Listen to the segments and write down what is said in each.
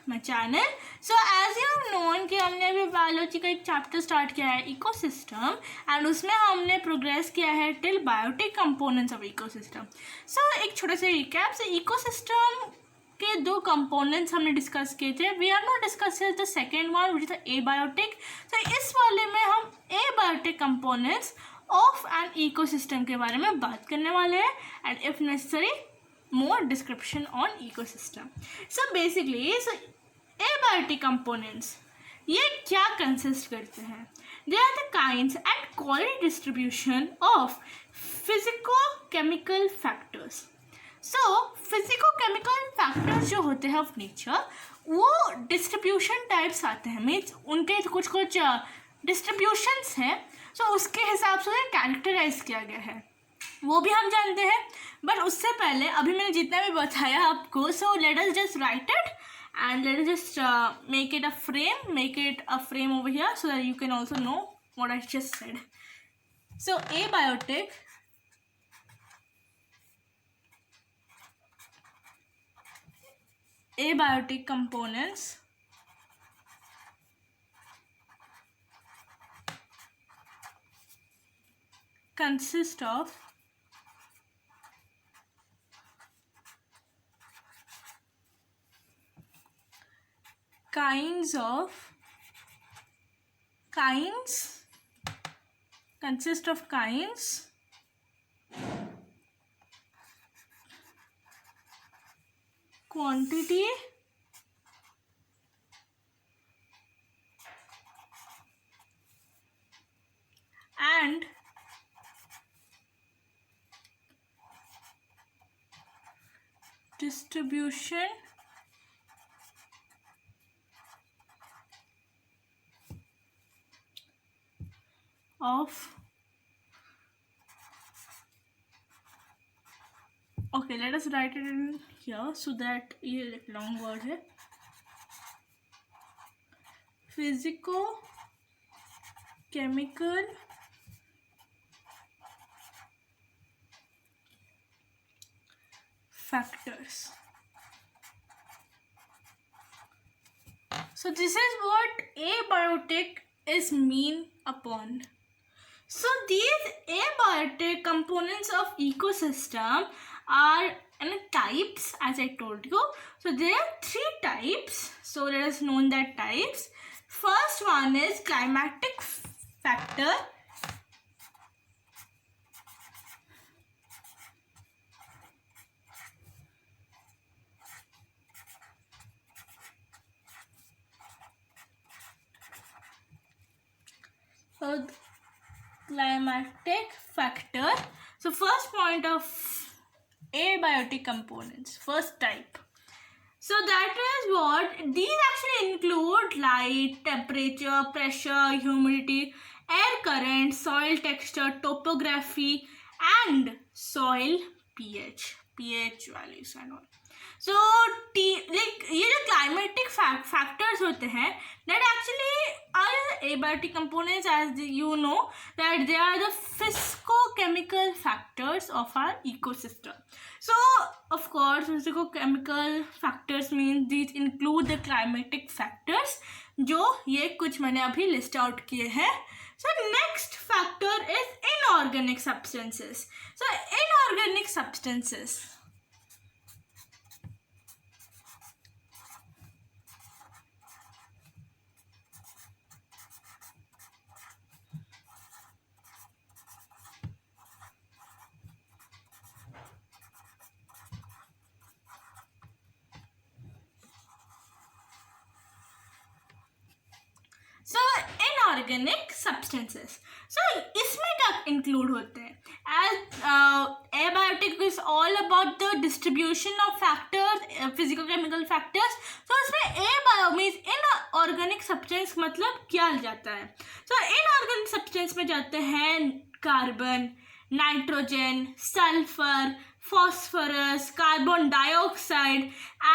My channel. So as you have known कि हमने अभी बायोलॉजी का एक चैप्टर स्टार्ट किया है इकोसिस्टम, एंड उसमें हमने प्रोग्रेस किया है till biotic components of ecosystem. So एक छोटा सा रिकैप से इकोसिस्टम के दो कंपोनेंट्स हमने डिस्कस किए थे. We are not discuss the second one which is abiotic. तो इस वाले में हम abiotic components of an ecosystem के बारे में बात करने वाले हैं, and if necessary more description on ecosystem. So basically abiotic components ये क्या consist करते हैं? They are the kinds and quality distribution of physico-chemical factors. So physico-chemical factors जो होते हैं of nature वो distribution types आते हैं, मीन्स उनके कुछ distributions हैं, so उसके हिसाब से कैरेक्टराइज किया गया है, वो भी हम जानते हैं. बट उससे पहले अभी मैंने जितना भी बताया आपको, so let us just right it and let us just make it a frame over here so that you can also know what I just said. So abiotic components consist of kinds quantity and distribution of okay, let us write it in here so that ये एक long word है. Physico-chemical factors. So this is what abiotic is mean upon. So these abiotic components of ecosystem are types, as I told you. So there are 3 types. So let us know that types. First one is climatic factor. So climatic factor. So first point of abiotic components, first type. So that is what these actually include: light, temperature, pressure, humidity, air current, soil texture, topography, and soil pH values and all. So like ये जो climatic factors होते हैं, that actually are abiotic components, as you know that they are the physico-chemical factors of our ecosystem. So of course physico-chemical factors means these include the climatic factors, जो ये कुछ मैंने अभी list out किए हैं. So next factor is inorganic substances. So inorganic substances, inorganic substances. So इसमें क्या include होते हैं? As abiotic is all about the distribution of factors, physico-chemical factors. So इसमें abio means inorganic substance मतलब क्या जाता है? So inorganic substance में जाते हैं carbon, nitrogen, sulphur, phosphorus, carbon dioxide,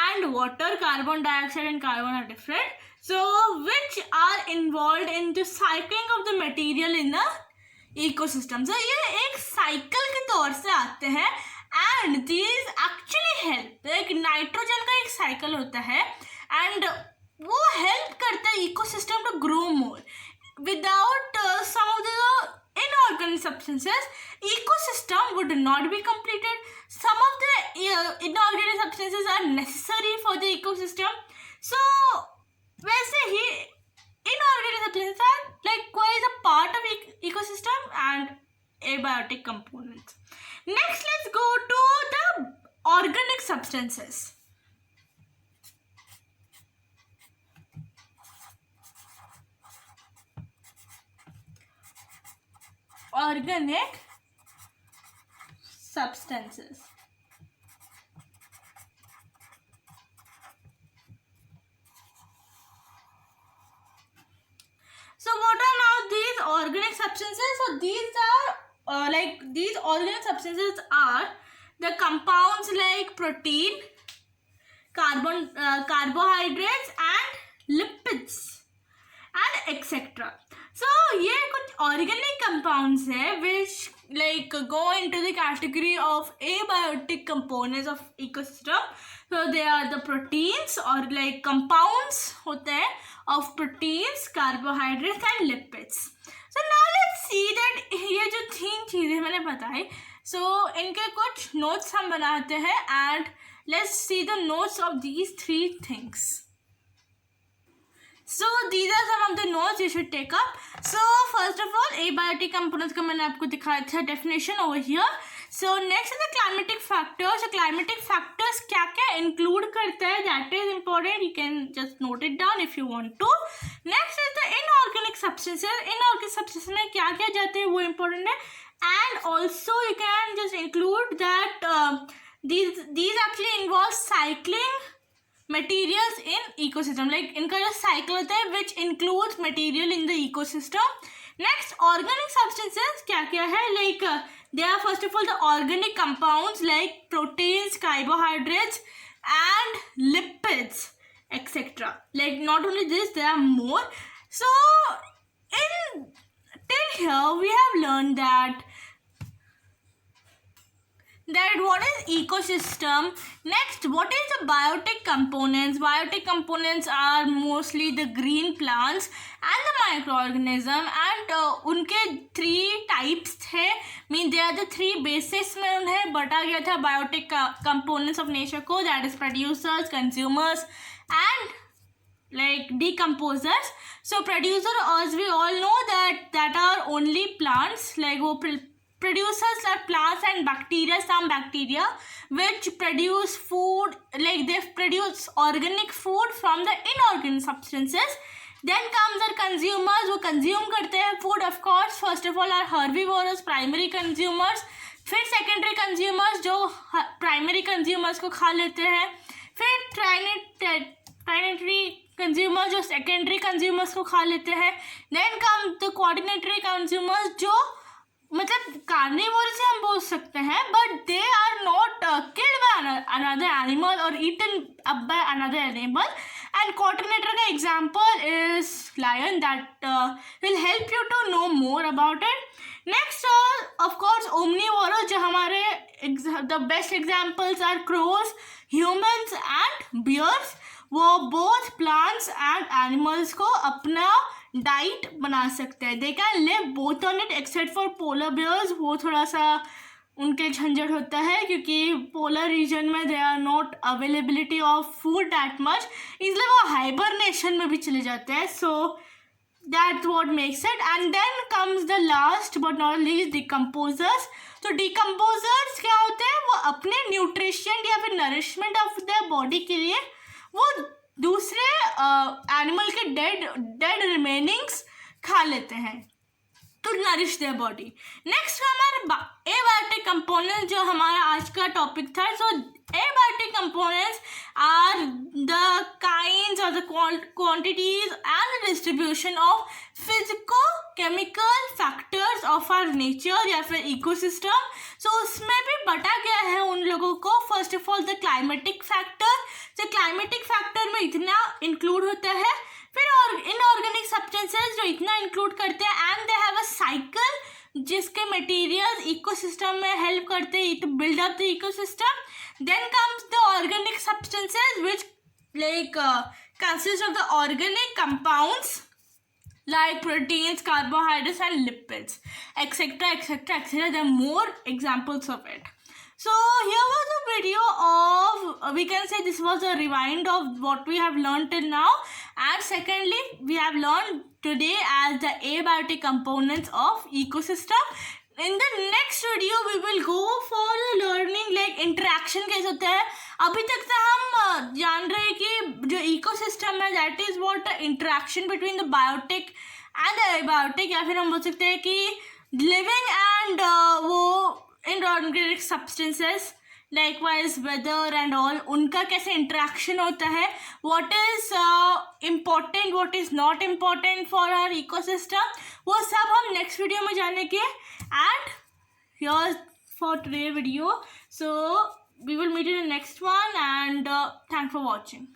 and water. Carbon dioxide and carbon are different. So which are involved in the cycling of the material in the ecosystem. So ये एक cycle के तौर से आते हैं and these actually help. एक nitrogen का एक cycle होता है एंड वो हेल्प करता है ecosystem to grow more. Without some of the inorganic substances, ecosystem would not be completed. Some of the inorganic substances are necessary for the ecosystem. So वैसे ही inorganic substances are likewise a part of ecosystem and abiotic components. Next, let's go to the organic substances. Organic substances. So what are now these organic substances? So these are these organic substances are the compounds like protein, carbohydrates and lipids and etc. So ये कुछ organic compounds है which go into the category of abiotic components of ecosystem. So they are the proteins or compounds होते हैं of proteins, carbohydrates and lipids. So now let's see that ये जो 3 चीजें मैंने बताई, so इनके कुछ notes हम बनाते हैं and let's see the notes of these 3 things. So these are some of the notes you should take up. So first of all, abiotic components का मैंने आपको दिखाया था definition over here. So next is the climatic factors. So climatic factors क्या क्या include करता है, that is important. You can just note it down if you want to. Next is the inorganic substances. Inorganic substances में क्या क्या जाते हैं वो important है. And also you can just include that these actually involve cycling materials in ecosystem. इनका जो cycle होता है which includes material in the ecosystem. Next, organic substances क्या क्या है, they are first of all the organic compounds like proteins, carbohydrates and lipids etc. Not only this, there are more. So till here we have learned that what is ecosystem. Next, what is the biotic components? Biotic components are mostly the green plants and the microorganism and उनके 3 types थे. They are the 3 bases में उन्हें बांटा गया था biotic components of nature को, that is producers, consumers and decomposers. So producer, as we all know, that are only plants, वो producers are plants and bacteria, some bacteria which produce food, they produce organic food from the inorganic substances. Then comes our consumers who consume करते हैं food. Of course, first of all are herbivores, primary consumers. फिर secondary consumers जो primary consumers को खा लेते हैं. फिर trinitary consumers जो secondary consumers को खा लेते हैं. Then come the quaternary consumers जो carnivores से हम बोल सकते हैं, but they are not killed by another animal or eaten up by another animal. And quaternary का example is lion, that will help you to know more about it. Next, of course, omnivores जो हमारे the best examples are crows, humans and bears. वो both plants and animals को अपना diet बना सकते हैं. They can live both on it except for polar bears. वो थोड़ा सा उनके झंझट होता है क्योंकि पोलर रीजन में they are not availability of food that much, इसलिए वो हाइबरनेशन में भी चले जाते हैं. So that what makes it. And then comes the last but not least decomposers. तो डिकम्पोजर्स क्या होते हैं, वो अपने न्यूट्रिशन या फिर नरिशमेंट ऑफ द बॉडी के लिए वो दूसरे एनिमल के डेड रिमेनिंग्स खा लेते हैं to nourish their body. Next हमारे abiotic components जो हमारा आज का टॉपिक था. So abiotic components are the kinds or the quantities and the distribution of physico-chemical factors of our nature या फिर ecosystem. So उसमें भी बटा गया है उन लोगों को. First of all the climatic factor. So climatic factor में इतना include होता है. फिर और इनऑर्गेनिक सब्सटेंसेस जो इतना इंक्लूड करते हैं and they have a cycle जिसके मटेरियल्स इकोसिस्टम में हेल्प करते हैं to build up the ecosystem. Then comes the organic substances which consists of the organic compounds like proteins, carbohydrates, and lipids, etc., etc., etc. There are more examples of it. So here was a video of, we can say this was a rewind of what we have learned till now. And secondly, we have learned today as the abiotic components of ecosystem. In the next video, we will go for the learning like interaction कैसे होता है. अभी तक तो हम जान रहे हैं कि जो ecosystem है that is what the interaction between the biotic and the abiotic, या फिर हम बोल सकते हैं कि living and वो inorganic substances, likewise weather and all, उनका कैसे interaction होता है, what is important, what is not important for our ecosystem, वो सब हम next video में जानेंगे. And here's for today's video. So we will meet in the next one, and thanks for watching.